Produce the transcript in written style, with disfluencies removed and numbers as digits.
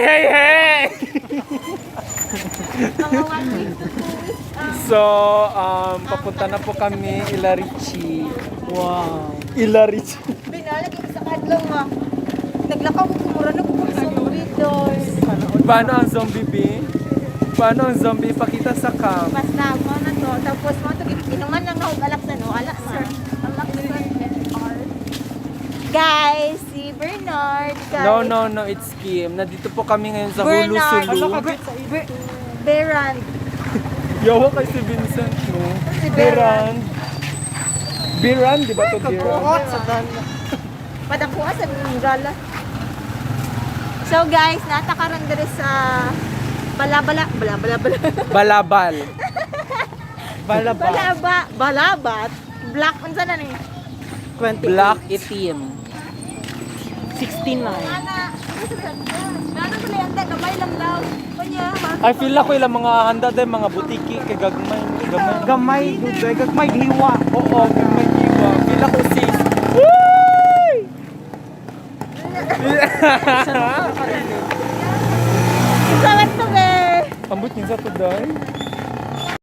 hey, hey! So, papunta na po kami, Ilarichi. Wow. Ilarichi. Binalagi sa kadlong ha. Naglakaw ko kumura na ko sa corridors. Paano ang zombie, B? Paano ang zombie? Pakita sa cam. Basta mo na to. Tapos mo to inuman lang na alak sa no. Alak sa. Alak sa guys, si Bernard. Guys. No, it's Kim. Nandito po kami ngayon sa Hulu Sulu. Beran. Yawa kay si Vincent, no? Si Beran. Beran, di ba to Beran? Padakuha sa Gala. So guys, natakaroon diri sa balabal. Balabat. Black unsa na ni? 20. Black itim. 69. Ana pala yan, gamay lang daw. Kanya, I feel ako ilang mga handa din, mga butiki, kay gagmay. Gamay, dudoy, gagmay hiwa. Oo, gagmay iwa. Feel ako sis. Woo! Sawat to be. Ambot niya sa tuday.